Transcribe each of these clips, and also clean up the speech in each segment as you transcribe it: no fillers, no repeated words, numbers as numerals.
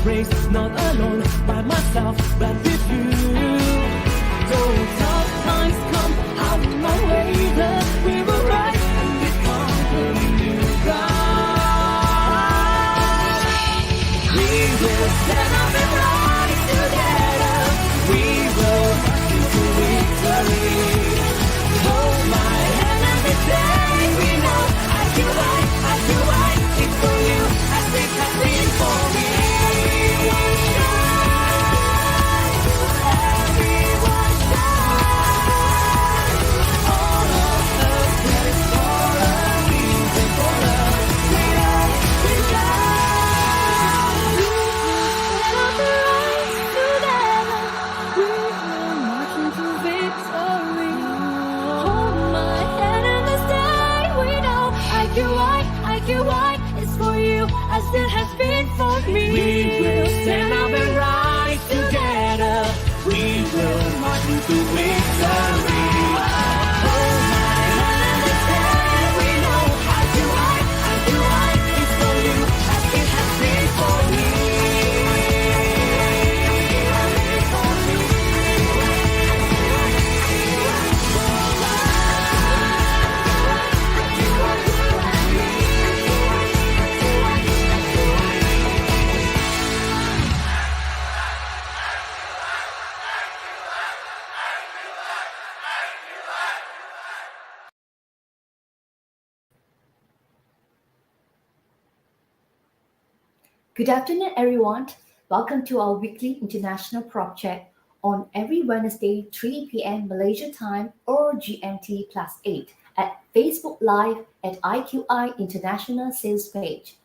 race, not alone by myself, but with you. Though tough times come out my way, we will rise and become the new God. We will stand up and rise together. We will march into victory. Hold my hand and we say we know I do right, it's for you as it has been for me. Everyone shine, everyone shine. All of us is for a reason, for a freedom we shine. We will rise together. We will march into victory. Hold my hand and this day we know I do right, it's for you as it has been for me. We will stand up and rise together. We will march into victory. Hold my hand and this day we know I do right, it's for you as it has been for me. Good afternoon, everyone. Welcome to our weekly international prop check on every Wednesday, 3 p.m. Malaysia time or GMT +8 at Facebook Live at IQI International Sales Page.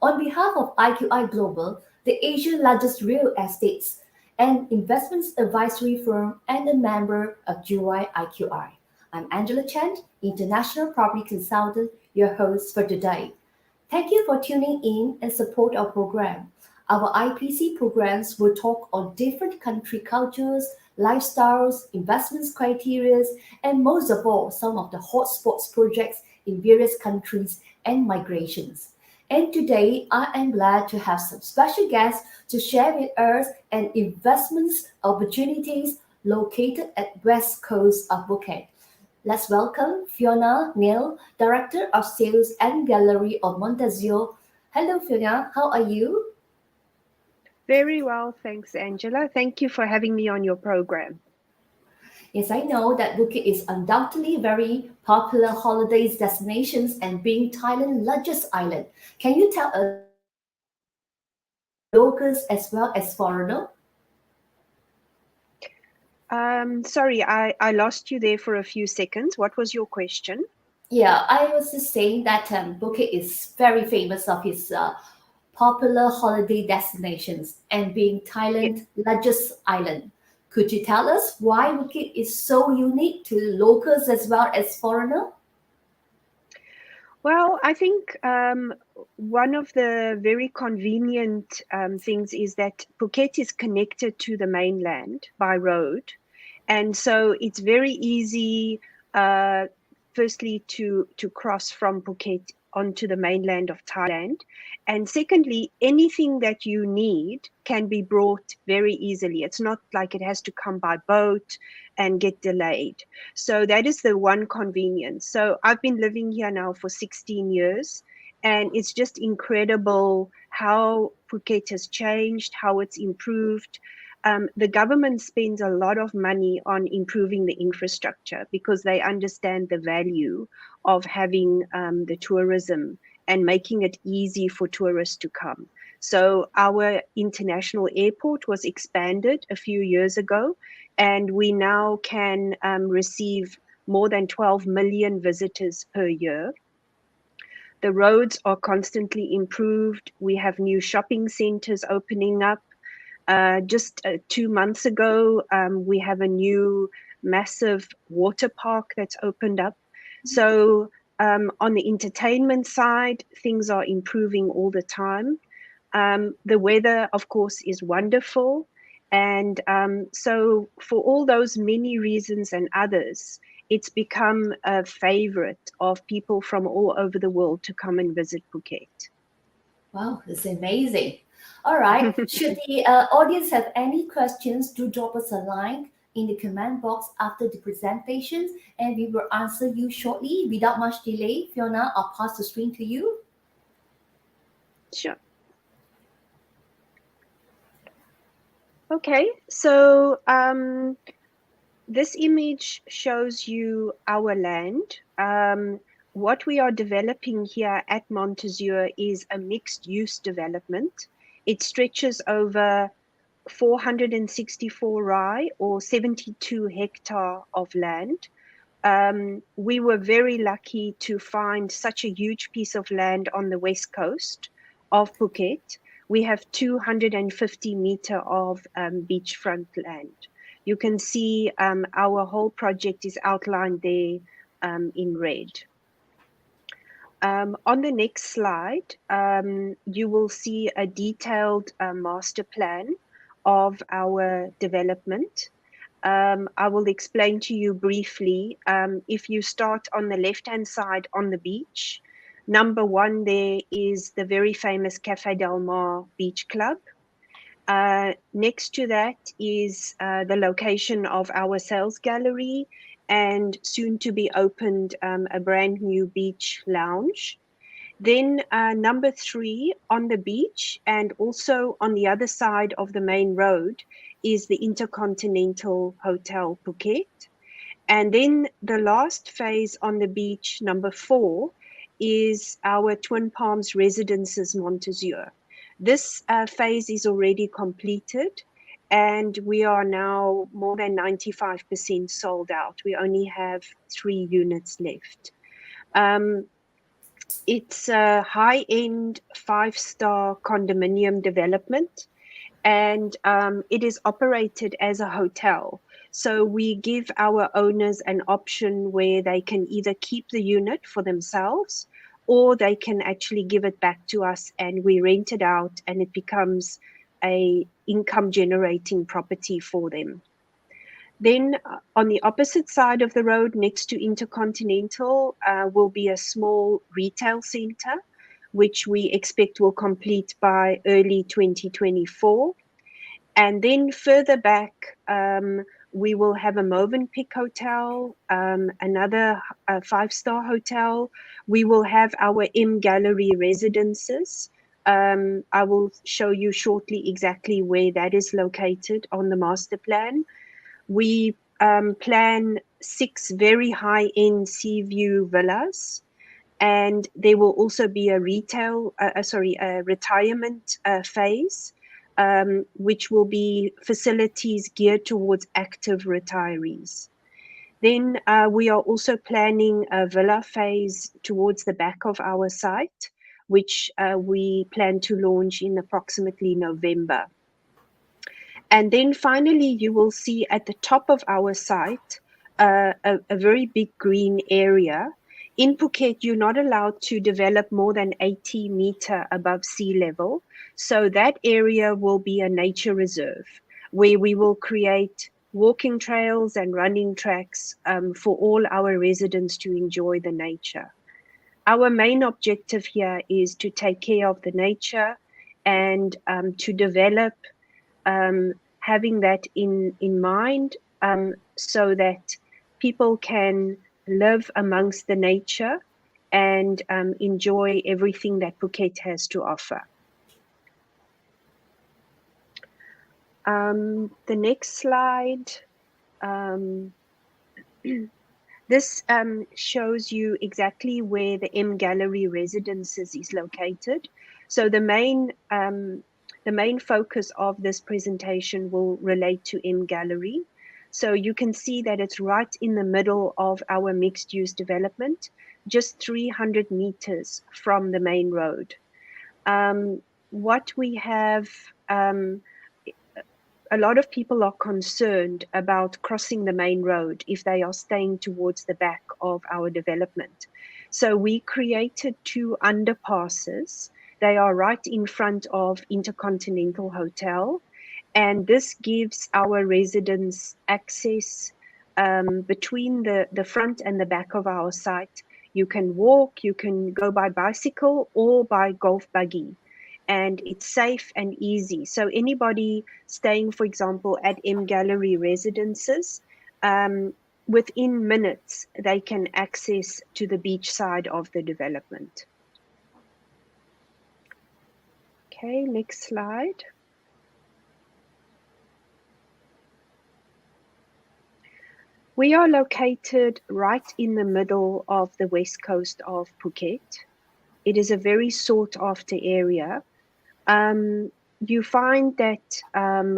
On behalf of IQI Global, the Asian largest real estates and investments advisory firm and a member of Juwai.AsiaHK. I'm Angela Chen, International Property Consultant, your host for today. Thank you for tuning in and support our program. Our IPC programs will talk on different country cultures, lifestyles, investments criteria, and most of all, some of the hotspots projects in various countries and migrations. And today, I am glad to have some special guests to share with us an investments opportunities located at west coast of Phuket. Let's welcome Fiona Neil, Director of Sales and Gallery of MontAzure. Hello, Fiona. How are you? Very well, thanks, Angela. Thank you for having me on your program. Yes, I know that Phuket is undoubtedly very popular holidays destinations and being Thailand's largest island. Can you tell us locals as well as foreigners? Sorry, I lost you there for a few seconds. What was your question? Yeah, I was just saying that Phuket is very famous of its popular holiday destinations and being Thailand's largest island. Could you tell us why Phuket is so unique to locals as well as foreigners? Well, I think one of the very convenient things is that Phuket is connected to the mainland by road. And so it's very easy, firstly, to cross from Phuket onto the mainland of Thailand. And secondly, anything that you need can be brought very easily. It's not like it has to come by boat and get delayed. So that is the one convenience. So I've been living here now for 16 years, and it's just incredible how Phuket has changed, how it's improved. The government spends a lot of money on improving the infrastructure because they understand the value of having the tourism and making it easy for tourists to come. So our international airport was expanded a few years ago, and we now can receive more than 12 million visitors per year. The roads are constantly improved. We have new shopping centers opening up. Just 2 months ago, we have a new massive water park that's opened up. So on the entertainment side, things are improving all the time. The weather, of course, is wonderful. And so for all those many reasons and others, it's become a favorite of people from all over the world to come and visit Phuket. Wow, it's amazing. All right. Should the audience have any questions, do drop us a line in the comment box after the presentations, and we will answer you shortly. Without much delay, Fiona, I'll pass the screen to you. Sure. Okay, so this image shows you our land. What we are developing here at MontAzure is a mixed-use development. It stretches over 464 rai, or 72 hectare of land. We were very lucky to find such a huge piece of land on the west coast of Phuket. We have 250 meter of beachfront land. You can see our whole project is outlined there in red. On the next slide, you will see a detailed master plan of our development. I will explain to you briefly. If you start on the left-hand side on the beach, number one there is the very famous Cafe Del Mar Beach Club. Next to that is the location of our sales gallery, and soon to be opened a brand new beach lounge. Then number three, on the beach and also on the other side of the main road is the Intercontinental Hotel Phuket. And then the last phase on the beach, number four, is our Twin Palms Residences MontAzure. This phase is already completed, and we are now more than 95% sold out. We only have 3 units left. It's a high-end 5-star condominium development, and it is operated as a hotel. So we give our owners an option where they can either keep the unit for themselves, or they can actually give it back to us and we rent it out, and it becomes a income generating property for them. Then on the opposite side of the road, next to Intercontinental, will be a small retail center, which we expect will complete by early 2024. And then further back, we will have a Movenpick hotel, another 5-star hotel. We will have our MGallery residences. I will show you shortly exactly where that is located on the master plan. We plan 6 very high-end sea view villas, and there will also be a retirement phase, which will be facilities geared towards active retirees. Then we are also planning a villa phase towards the back of our site, which we plan to launch in approximately November. And then finally, you will see at the top of our site a very big green area. In Phuket, you're not allowed to develop more than 80 meter above sea level. So that area will be a nature reserve where we will create walking trails and running tracks for all our residents to enjoy the nature. Our main objective here is to take care of the nature and to develop having that in mind, so that people can live amongst the nature and enjoy everything that Phuket has to offer. The next slide. This shows you exactly where the MGallery Residences is located. So the main focus of this presentation will relate to MGallery. So you can see that it's right in the middle of our mixed-use development, just 300 meters from the main road. What we have, a lot of people are concerned about crossing the main road if they are staying towards the back of our development. So we created 2 underpasses. They are right in front of Intercontinental Hotel, and this gives our residents access between the front and the back of our site. You can walk, you can go by bicycle or by golf buggy. and it's safe and easy. So anybody staying, for example, at MGallery residences, within minutes, they can access to the beach side of the development. Okay, next slide. We are located right in the middle of the west coast of Phuket. It is a very sought after area. You find that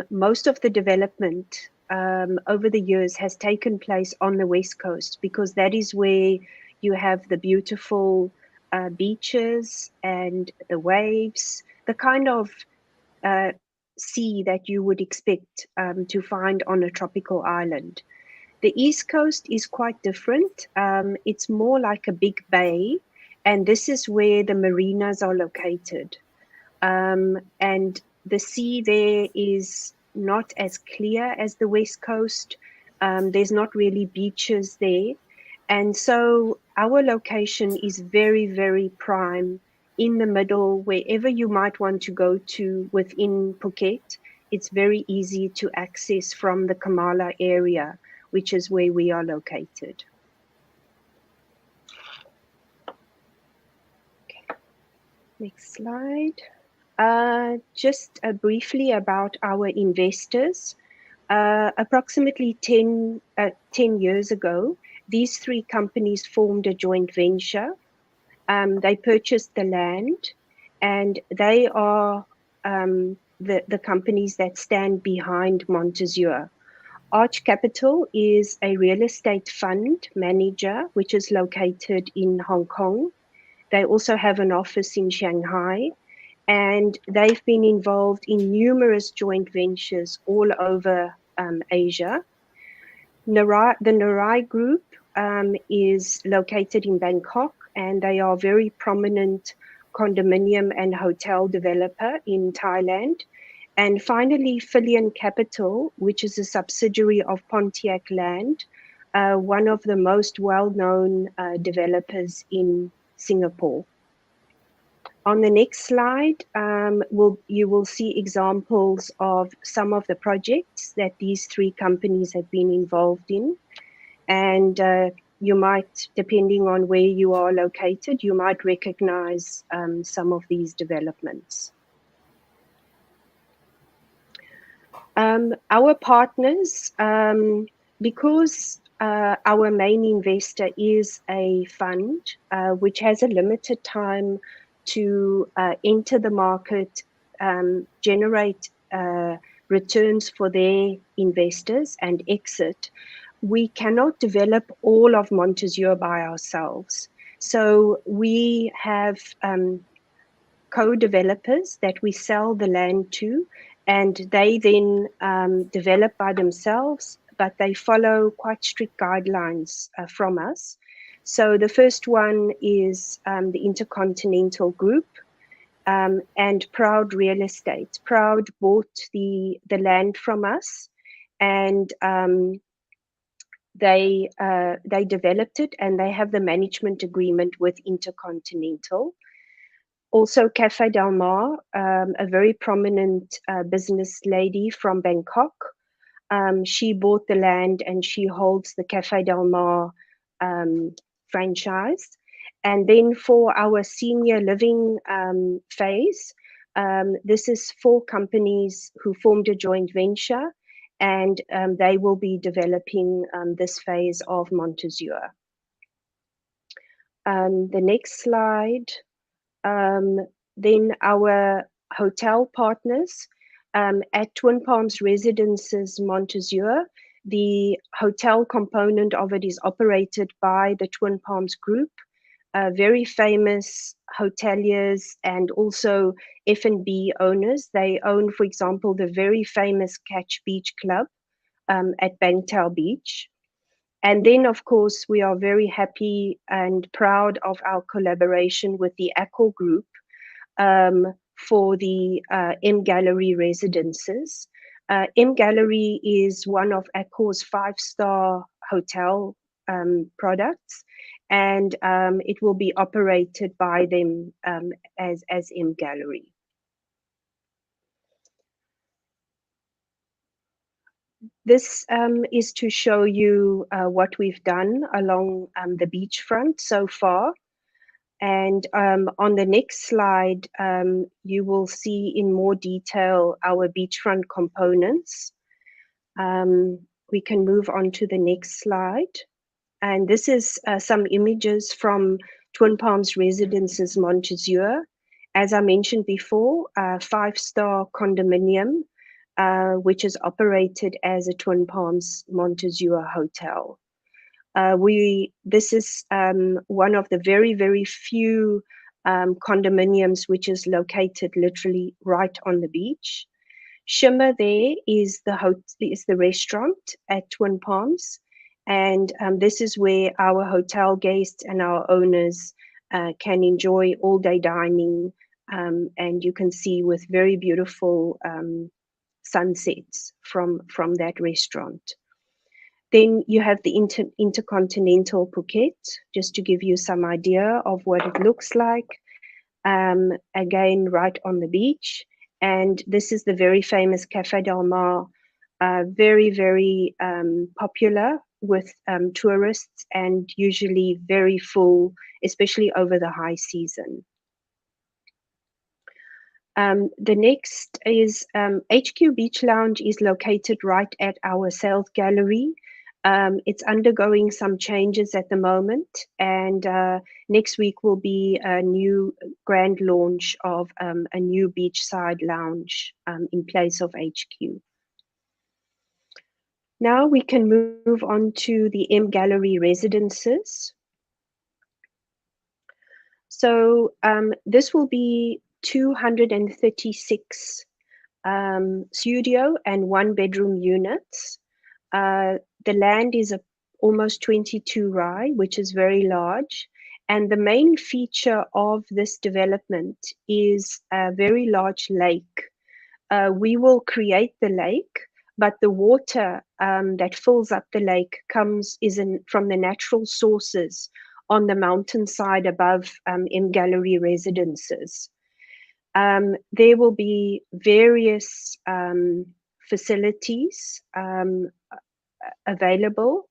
most of the development over the years has taken place on the west coast, because that is where you have the beautiful beaches and the waves, the kind of sea that you would expect to find on a tropical island. The East Coast is quite different. It's more like a big bay, and this is where the marinas are located. And the sea there is not as clear as the West Coast. There's not really beaches there. And so our location is very, very prime in the middle, wherever you might want to go to within Phuket. It's very easy to access from the Kamala area, which is where we are located. Okay. Next slide. Just briefly about our investors. Approximately 10 years ago, these three companies formed a joint venture. They purchased the land, and they are the companies that stand behind MontAzure. Arch Capital is a real estate fund manager, which is located in Hong Kong. They also have an office in Shanghai, and they've been involved in numerous joint ventures all over Asia. The Narai Group is located in Bangkok, and they are a very prominent condominium and hotel developer in Thailand. And finally, Filian Capital, which is a subsidiary of Pontiac Land, one of the most well-known developers in Singapore. On the next slide, you will see examples of some of the projects that these three companies have been involved in. And you might, depending on where you are located, you might recognize some of these developments. Our partners, because our main investor is a fund which has a limited time to enter the market, generate returns for their investors and exit, we cannot develop all of MontAzure by ourselves. So we have co-developers that we sell the land to, and they then develop by themselves, but they follow quite strict guidelines from us. So the first one is the Intercontinental Group and Proud Real Estate. Proud bought the land from us, and they developed it, and they have the management agreement with Intercontinental. Also, Cafe Del Mar, a very prominent business lady from Bangkok. She bought the land and she holds the Cafe Del Mar franchise. And then for our senior living phase, this is 4 companies who formed a joint venture, and they will be developing this phase of MontAzure. The next slide. Then our hotel partners at Twin Palms Residences MontAzure, the hotel component of it is operated by the Twin Palms Group, very famous hoteliers and also F&B owners. They own, for example, the very famous Catch Beach Club at Bangtao Beach. And then, of course, we are very happy and proud of our collaboration with the Accor Group for the MGallery residences. MGallery is one of Accor's 5-star hotel products, and it will be operated by them as MGallery. This is to show you what we've done along the beachfront so far. And on the next slide, you will see in more detail our beachfront components. We can move on to the next slide. And this is some images from Twin Palms Residences MontAzure. As I mentioned before, a 5-star condominium, which is operated as a Twin Palms MontAzure hotel. This is one of the very, very few condominiums which is located literally right on the beach. Shimmer there is the restaurant at Twin Palms, and this is where our hotel guests and our owners can enjoy all-day dining, and you can see with very beautiful sunsets from that restaurant. Then you have the Intercontinental Phuket, just to give you some idea of what it looks like. Again, right on the beach. And this is the very famous Cafe Del Mar, very, very popular with tourists and usually very full, especially over the high season. The next is HQ Beach Lounge is located right at our sales gallery. It's undergoing some changes at the moment, and next week will be a new grand launch of a new beachside lounge in place of HQ. Now we can move on to the MGallery residences. So this will be 236 studio and 1-bedroom units. The land is almost 22 rai, which is very large. And the main feature of this development is a very large lake. We will create the lake, but the water that fills up the lake is from the natural sources on the mountainside above MGallery residences. There will be various facilities available,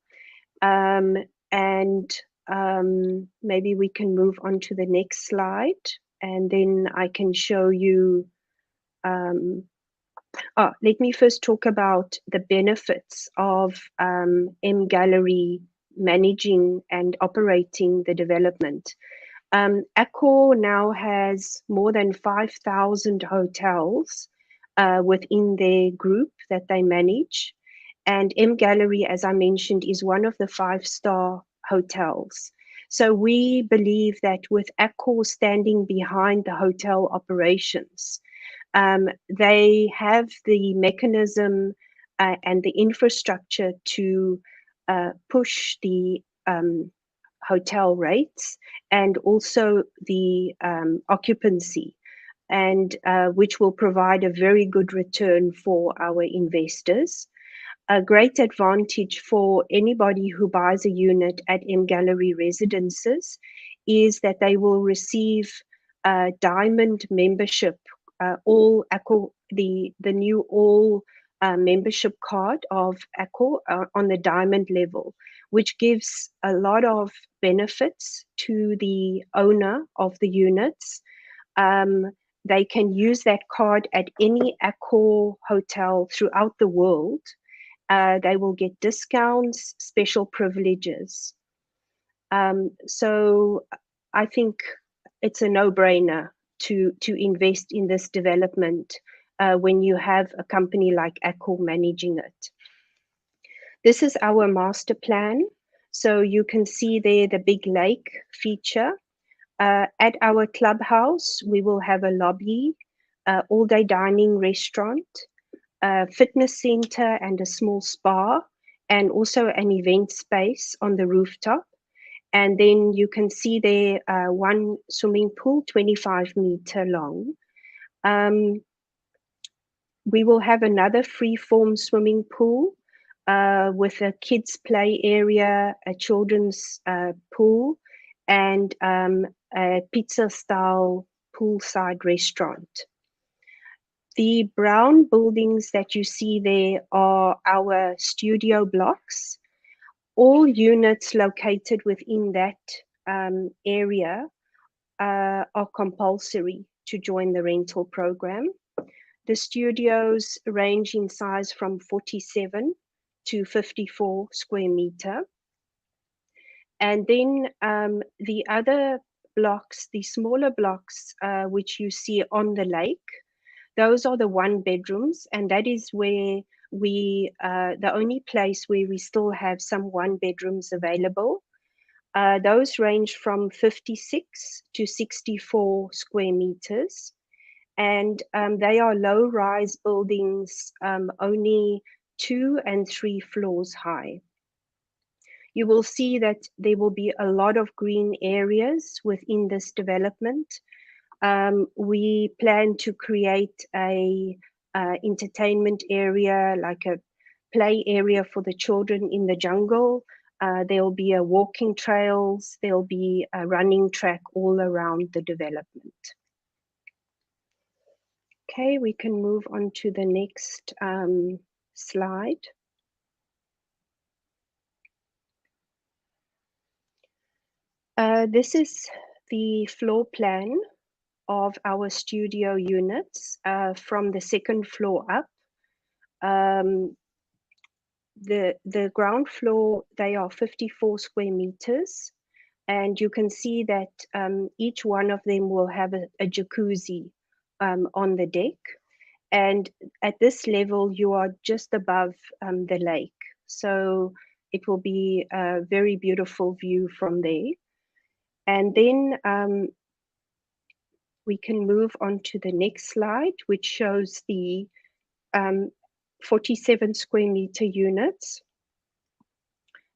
and maybe we can move on to the next slide, and then I can show you. Let me first talk about the benefits of MGallery managing and operating the development. Accor now has more than 5,000 hotels within their group that they manage. And MGallery, as I mentioned, is one of the 5-star hotels. So we believe that with Accor standing behind the hotel operations, they have the mechanism and the infrastructure to push the hotel rates and also the occupancy, and which will provide a very good return for our investors. A great advantage for anybody who buys a unit at MGallery residences is that they will receive a diamond membership, the new all membership card of Accor on the diamond level, which gives a lot of benefits to the owner of the units. They can use that card at any Accor hotel throughout the world. They will get discounts, special privileges. So I think it's a no-brainer to invest in this development when you have a company like Accor managing it. This is our master plan. So you can see there the big lake feature. At our clubhouse, we will have a lobby, all-day dining restaurant, a fitness center and a small spa, and also an event space on the rooftop. And then you can see there one swimming pool, 25-meter long. We will have another free-form swimming pool with a kids' play area, a children's pool, and a pizza-style poolside restaurant. The brown buildings that you see there are our studio blocks. All units located within that area are compulsory to join the rental program. The studios range in size from 47 to 54 square meter. And then the other blocks, the smaller blocks, which you see on the lake, those are the one bedrooms, and that is where the only place where we still have some one bedrooms available. Those range from 56 to 64 square meters, and they are low-rise buildings, only 2 and 3 floors high. You will see that there will be a lot of green areas within this development. We plan to create a entertainment area, like a play area for the children in the jungle. There will be a walking trails, there will be a running track all around the development. Okay, we can move on to the next slide. This is the floor plan of our studio units from the second floor up. The ground floor, they are 54 square meters, and you can see that each one of them will have a jacuzzi on the deck. And at this level, you are just above the lake. So it will be a very beautiful view from there. And then we can move on to the next slide, which shows the 47 square meter units.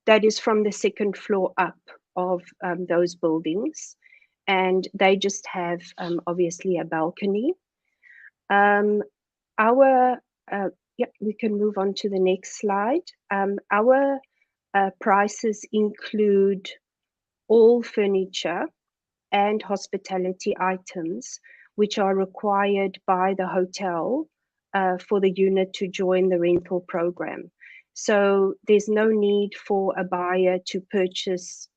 That is from the second floor up of those buildings. And they just have obviously a balcony. We can move on to the next slide. Our prices include all furniture and hospitality items which are required by the hotel for the unit to join the rental program. So there's no need for a buyer to purchase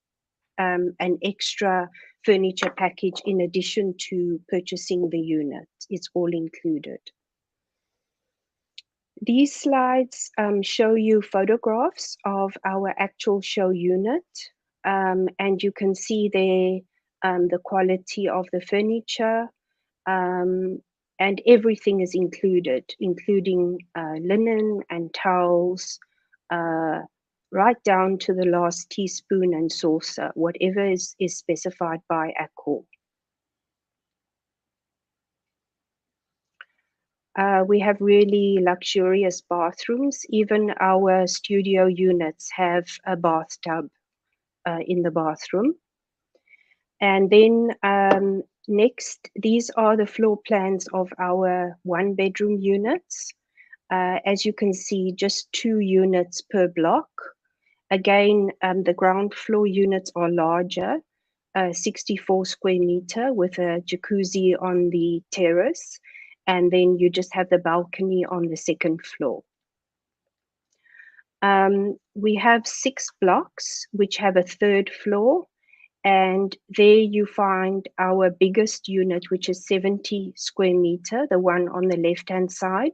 an extra furniture package in addition to purchasing the unit. It's all included. These slides show you photographs of our actual show unit, and you can see there the quality of the furniture, and everything is included, including linen and towels, right down to the last teaspoon and saucer, whatever is specified by Accor. We have really luxurious bathrooms. Even our studio units have a bathtub in the bathroom. And then next, these are the floor plans of our one bedroom units. As you can see, just 2 units per block. Again, the ground floor units are larger, 64 square meter with a jacuzzi on the terrace. And then you just have the balcony on the second floor. We have 6 blocks, which have a 3rd floor. And there you find our biggest unit, which is 70 square meter, the one on the left-hand side.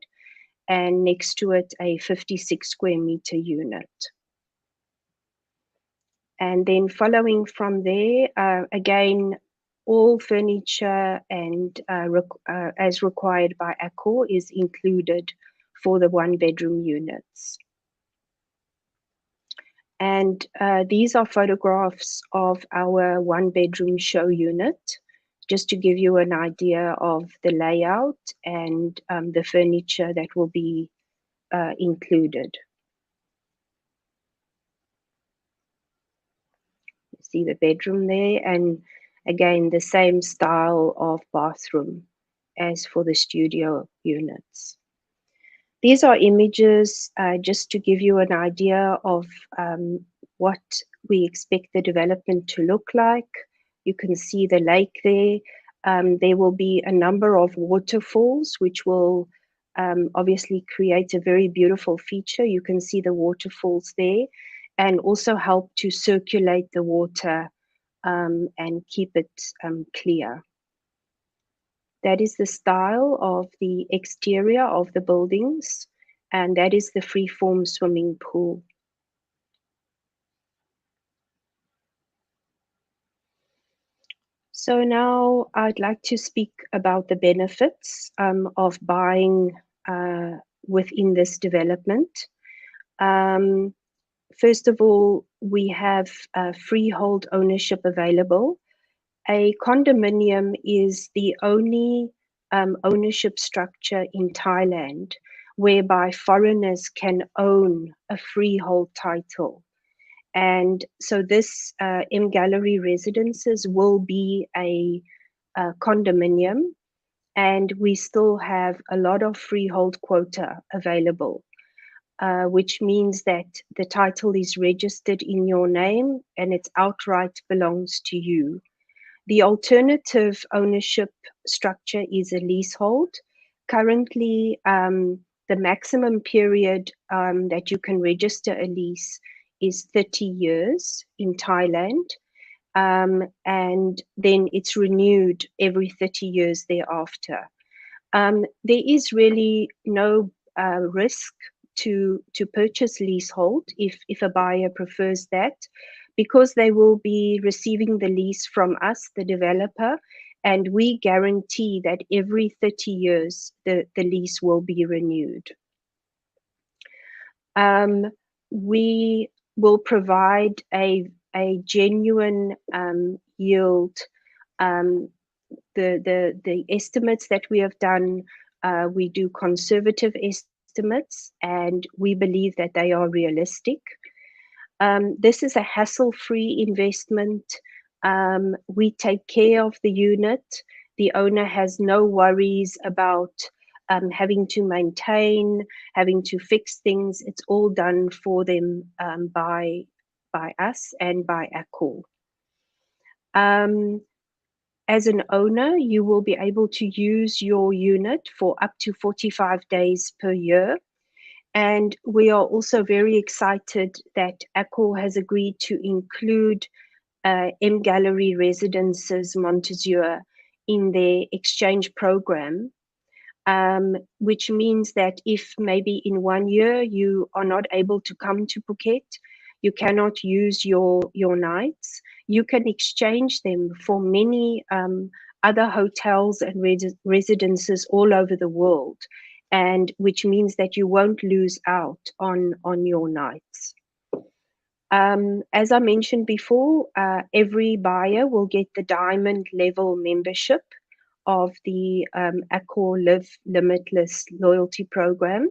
And next to it, a 56 square meter unit. And then following from there, again, all furniture and as required by Accor is included for the one bedroom units. And these are photographs of our one bedroom show unit, just to give you an idea of the layout and the furniture that will be included. See the bedroom there, and again, the same style of bathroom as for the studio units. These are images just to give you an idea of what we expect the development to look like. You can see the lake there. There will be a number of waterfalls, which will obviously create a very beautiful feature. You can see the waterfalls there, and also help to circulate the water and keep it clear. That is the style of the exterior of the buildings, and that is the free-form swimming pool. So now I'd like to speak about the benefits of buying within this development. First of all, we have freehold ownership available. A condominium is the only ownership structure in Thailand whereby foreigners can own a freehold title. And so this MGallery residences will be a condominium, and we still have a lot of freehold quota available, which means that the title is registered in your name and it outright belongs to you. The alternative ownership structure is a leasehold. Currently, the maximum period that you can register a lease is 30 years in Thailand, and then it's renewed every 30 years thereafter. There is really no risk to purchase leasehold if a buyer prefers that, because they will be receiving the lease from us, the developer, and we guarantee that every 30 years the lease will be renewed. We will provide a genuine yield. The estimates that we have done, we do conservative estimates, and we believe that they are realistic. This is a hassle-free investment. We take care of the unit. The owner has no worries about having to maintain, having to fix things. It's all done for them by us and by Accor. As an owner, you will be able to use your unit for up to 45 days per year. And we are also very excited that Accor has agreed to include MGallery Residences MontAzure in their exchange program, which means that if maybe in 1 year you are not able to come to Phuket, you cannot use your nights, you can exchange them for many other hotels and residences all over the world, and which means that you won't lose out on your nights. As I mentioned before, every buyer will get the diamond level membership of the Accor Live Limitless loyalty program,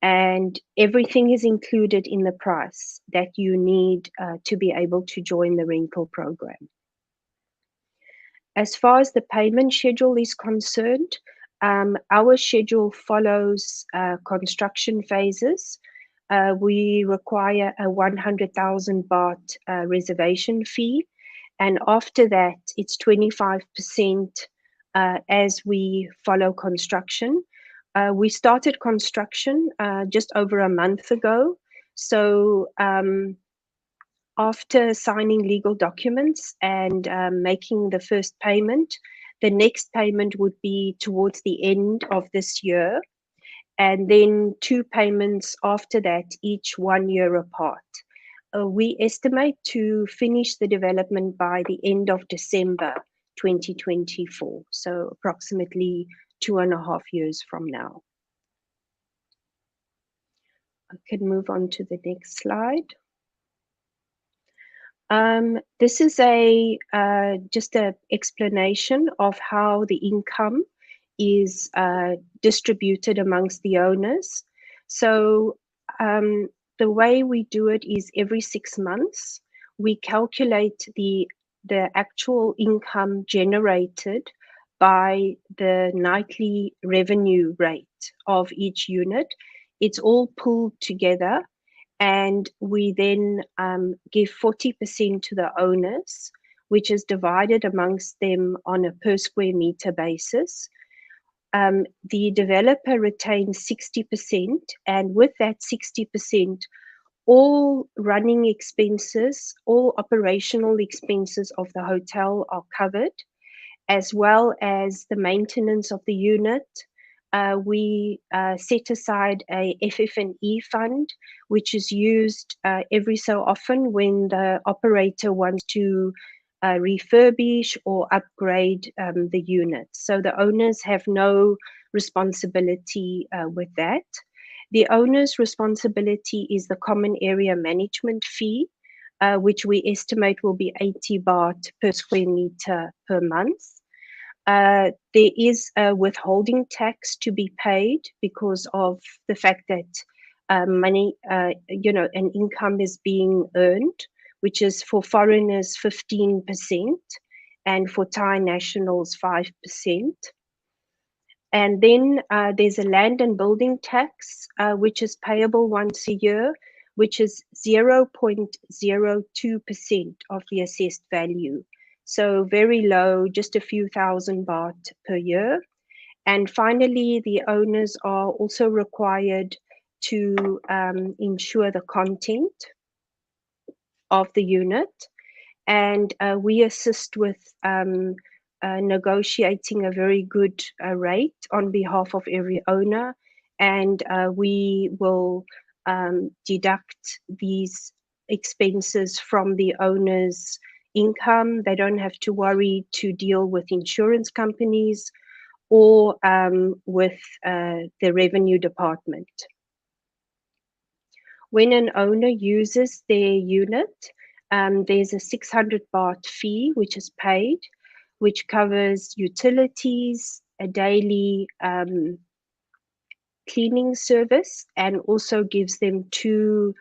and everything is included in the price that you need to be able to join the rental program. As far as the payment schedule is concerned, our schedule follows construction phases. We require a 100,000 baht reservation fee, and after that it's 25% as we follow construction. We started construction just over a month ago, so after signing legal documents and making the first payment, the next payment would be towards the end of this year, and then 2 payments after that, each 1 year apart. We estimate to finish the development by the end of December 2024, so approximately 2.5 years from now. I can move on to the next slide. This is just an explanation of how the income is distributed amongst the owners. So the way we do it is every 6 months, we calculate the actual income generated by the nightly revenue rate of each unit. It's all pulled together, and we then give 40% to the owners, which is divided amongst them on a per square meter basis. The developer retains 60%, and with that 60%, all running expenses, all operational expenses of the hotel are covered, as well as the maintenance of the unit. We set aside a FF&E fund, which is used every so often when the operator wants to refurbish or upgrade the unit. So the owners have no responsibility with that. The owner's responsibility is the common area management fee, which we estimate will be 80 baht per square meter per month. There is a withholding tax to be paid because of the fact that money, an income is being earned, which is for foreigners 15% and for Thai nationals 5%. And then there's a land and building tax, which is payable once a year, which is 0.02% of the assessed value. So very low, just a few thousand baht per year. And finally, the owners are also required to ensure the content of the unit. And we assist with negotiating a very good rate on behalf of every owner. And we will deduct these expenses from the owner's income. They don't have to worry to deal with insurance companies or with the revenue department. When an owner uses their unit, there's a 600 baht fee which is paid, which covers utilities, a daily cleaning service, and also gives them 2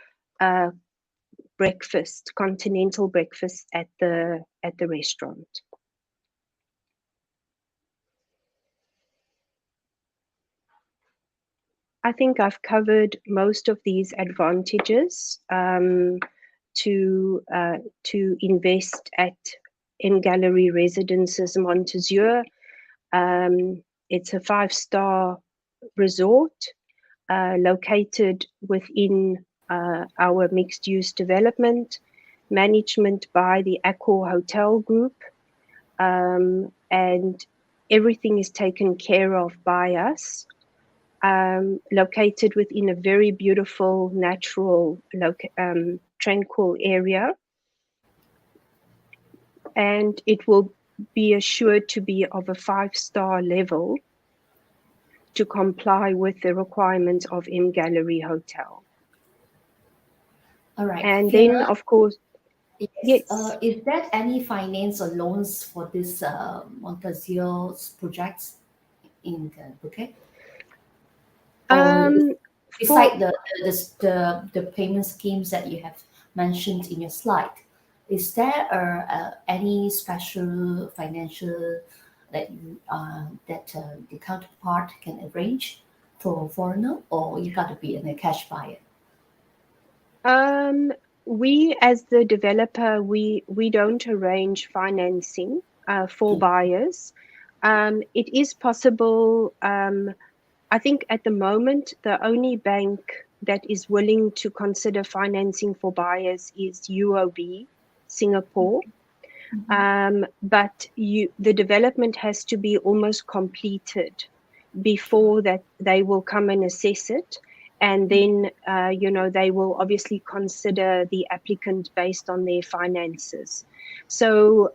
continental breakfast at the restaurant. I think I've covered most of these advantages to invest at MGallery Residences MontAzure. It's a 5-star resort located within our mixed-use development, management by the Accor Hotel Group, and everything is taken care of by us. Located within a very beautiful, natural, tranquil area. And it will be assured to be of a 5-star level to comply with the requirements of MGallery Hotel. All right. And Fiona, then, of course, yes. Is there any finance or loans for this MontAzure projects in Phuket? Beside the payment schemes that you have mentioned in your slide, is there any special financial that the counterpart can arrange for a foreigner, or you got to be a cash buyer? We, as the developer, we don't arrange financing for buyers. It is possible. I think at the moment, the only bank that is willing to consider financing for buyers is UOB, Singapore. But the development has to be almost completed before that they will come and assess it. And then, they will obviously consider the applicant based on their finances. So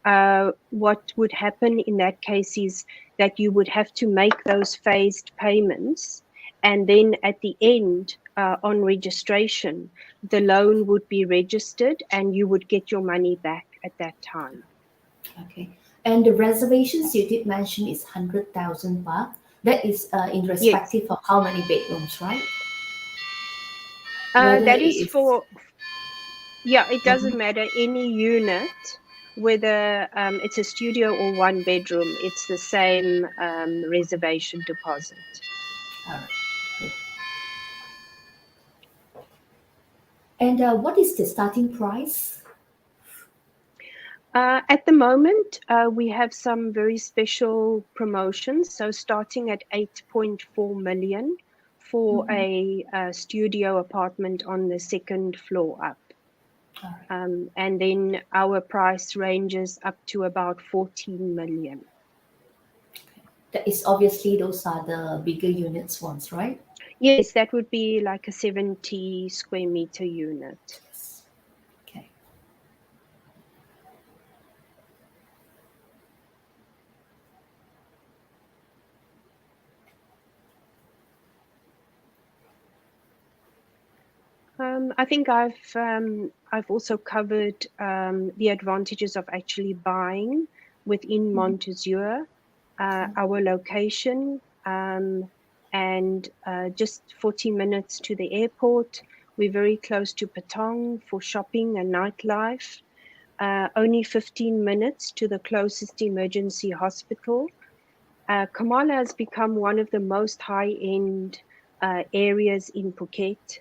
what would happen in that case is that you would have to make those phased payments. And then at the end, on registration, the loan would be registered and you would get your money back at that time. Okay. And the reservations you did mention is 100,000 baht. That is in respective of how many bedrooms, right? That is for, it doesn't matter, any unit, whether it's a studio or 1 bedroom, it's the same reservation deposit. All right. And what is the starting price? At the moment, we have some very special promotions. So starting at 8.4 million for Mhm. a studio apartment on the second floor up. All right. And then our price ranges up to about 14 million. That is obviously those are the bigger units ones, right? Yes, that would be like a 70 square meter unit. Yes. Okay. I think I've also covered the advantages of actually buying within Mhm. MontAzure, our location, and just 40 minutes to the airport. We're very close to Patong for shopping and nightlife. Only 15 minutes to the closest emergency hospital. Kamala has become one of the most high-end areas in Phuket.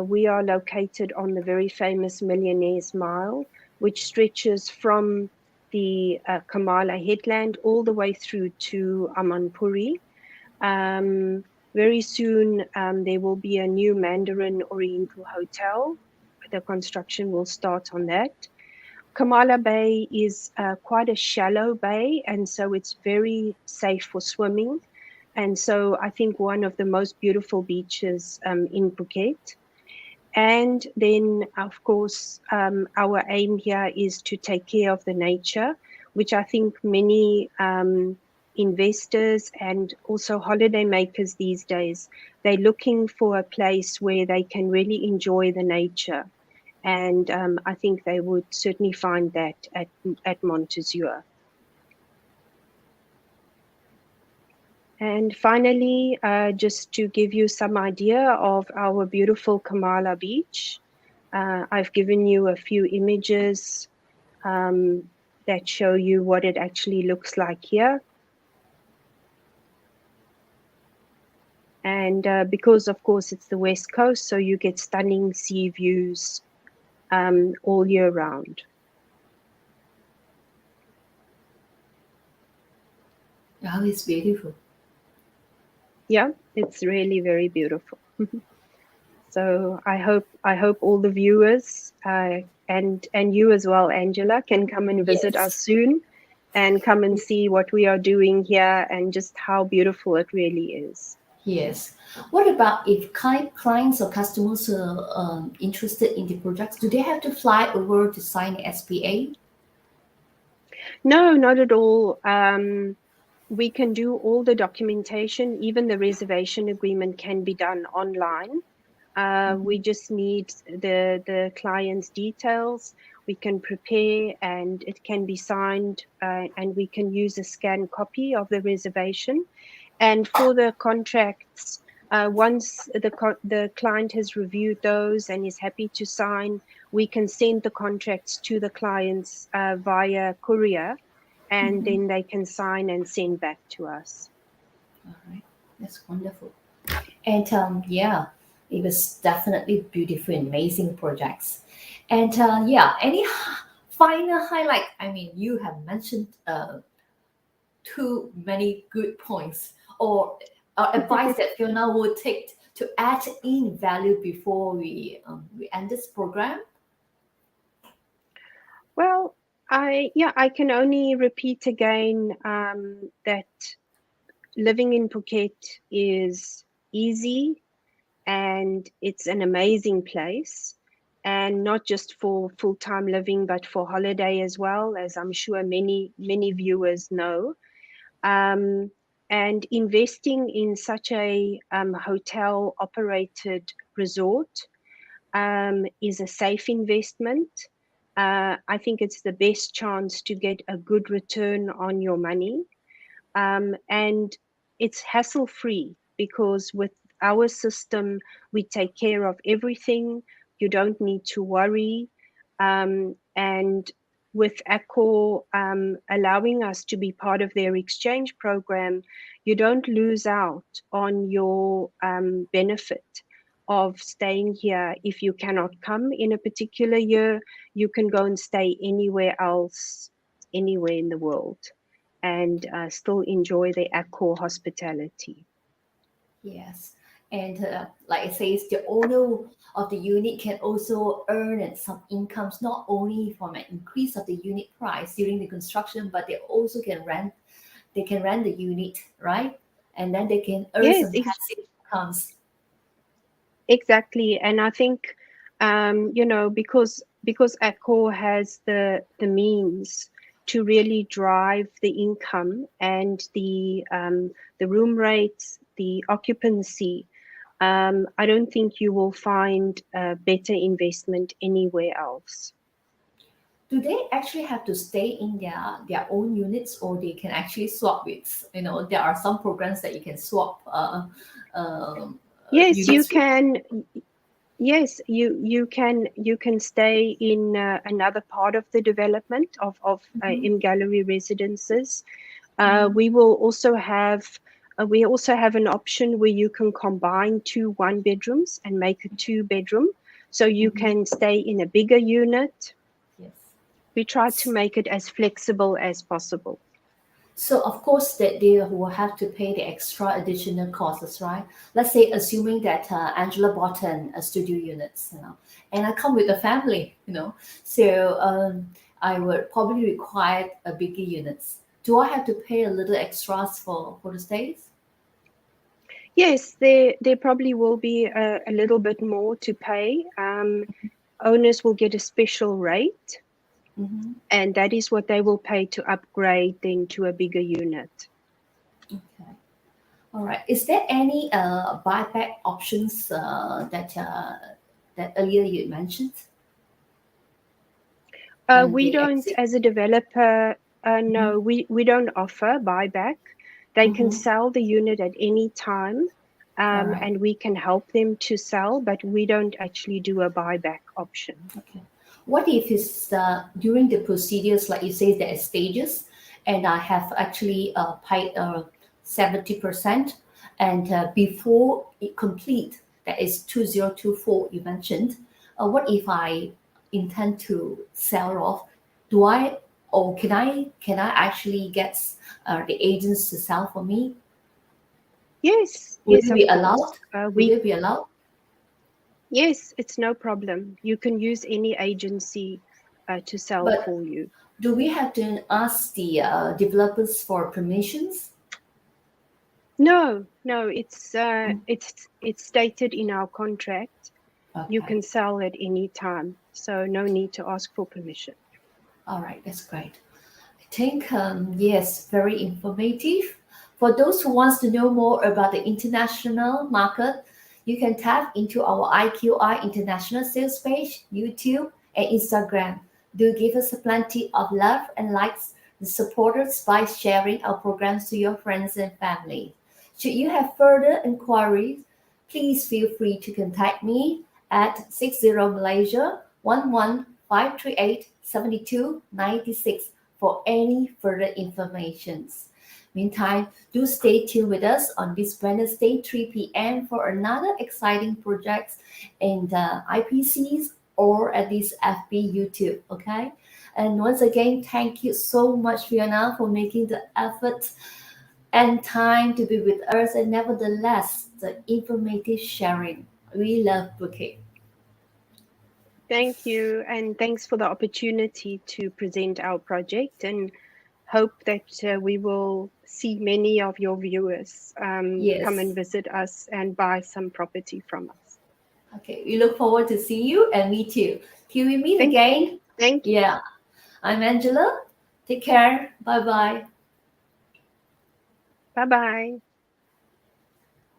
We are located on the very famous Millionaire's Mile, which stretches from the Kamala headland all the way through to Amanpuri. Um, Very soon, there will be a new Mandarin Oriental hotel. The construction will start on that. Kamala Bay is quite a shallow bay, and so it's very safe for swimming. And so I think one of the most beautiful beaches in Phuket. And then, of course, our aim here is to take care of the nature, which I think many investors and also holiday makers these days, they're looking for a place where they can really enjoy the nature. And I think they would certainly find that at MontAzure. And finally, just to give you some idea of our beautiful Kamala Beach, I've given you a few images that show you what it actually looks like here. And because, of course, it's the West Coast, so you get stunning sea views all year round. Oh, it's beautiful. Yeah, it's really very beautiful. So I hope all the viewers and you as well, Angela, can come and visit us Yes. soon and come and see what we are doing here and just how beautiful it really is. Yes. What about if clients or customers are interested in the projects? Do they have to fly over to sign an SPA? No, not at all. We can do all the documentation, even the reservation agreement can be done online. We Mhm. just need the client's details. We can prepare and it can be signed, and we can use a scanned copy of the reservation. And for the contracts, once the client has reviewed those and is happy to sign, we can send the contracts to the clients via courier, and Mhm. then they can sign and send back to us. All right. That's wonderful. And yeah, it was definitely beautiful, amazing projects. And yeah, any final highlight? I mean, you have mentioned too many good points or advice that Fiona would take to add in value before we end this program. Well, I can only repeat again that living in Phuket is easy and it's an amazing place. And not just for full time living, but for holiday as well, as I'm sure many viewers know. Um, and investing in such a hotel operated resort is a safe investment. I think it's the best chance to get a good return on your money. And it's hassle free because with our system, we take care of everything. You don't need to worry. And with Accor allowing us to be part of their exchange program, you don't lose out on your benefit of staying here. If you cannot come in a particular year, you can go and stay anywhere else, anywhere in the world, and still enjoy the Accor hospitality. Yes. And like it says, the owner of the unit can also earn some incomes, not only from an increase of the unit price during the construction, but they also can rent. They can rent the unit, right? And then they can earn Yes, some passive incomes. exactly. And I think, because Accor has the means to really drive the income and the room rates, the occupancy, I don't think you will find a better investment anywhere else. Do they actually have to stay in their own units, or they can actually swap with? There are some programs that you can swap Yes, you units with. can. Yes, you can stay in another part of the development of Mhm. MGallery residences. Mhm. We also have an option where you can combine two one bedrooms and make a two bedroom, so you Mhm. can stay in a bigger unit. We try to Yes. make it as flexible as possible. So of course that they will have to pay the extra additional costs, right? Let's say assuming that Angela bought a studio units, and I come with a family, so I would probably require a bigger units. Do I have to pay a little extras for the stays? Yes, there probably will be a little bit more to pay. Owners will get a special rate, Mm-hmm. and that is what they will pay to upgrade then to a bigger unit. Okay. All right. Is there any buyback options that earlier you mentioned on We the don't, exit? as a developer, Mm-hmm. no, we don't offer buyback. They can Mm-hmm. sell the unit at any time, All right. and we can help them to sell, but we don't actually do a buyback option. Okay. What if it's during the procedures, like you say, there are stages, and I have actually paid 70%, and before it complete, that is 2024, you mentioned. What if I intend to sell off? Do I, or can I actually get the agents to sell for me? Yes, Would yes, it of be course. allowed? Would it be allowed? Yes, it's no problem. You can use any agency to sell But for you. do we have to ask the developers for permissions? No, no, it's Mm. it's stated in our contract. You Okay. can sell at any time, so no need to ask for permission. All right. That's great. I think, yes, very informative. For those who wants to know more about the international market, you can tap into our IQI International Sales page, YouTube, and Instagram. Do give us plenty of love and likes and support us by sharing our programs to your friends and family. Should you have further inquiries, please feel free to contact me at 60 Malaysia 11538 7296 for any further informations. Meantime, do stay tuned with us on this Wednesday 3 p.m. for another exciting projects in the IPCs or at this FB YouTube. Okay. And once again, thank you so much, Fiona, for making the effort and time to be with us, and nevertheless, the informative sharing. We love Bouquet. Thank you, and thanks for the opportunity to present our project, and hope that we will see many of your viewers come Yes. and visit us and buy some property from us. Okay. We look forward to see you and meet you. Till we meet Thank you. again. Thank you. Yeah. I'm Angela. Take care. Bye bye. Bye bye.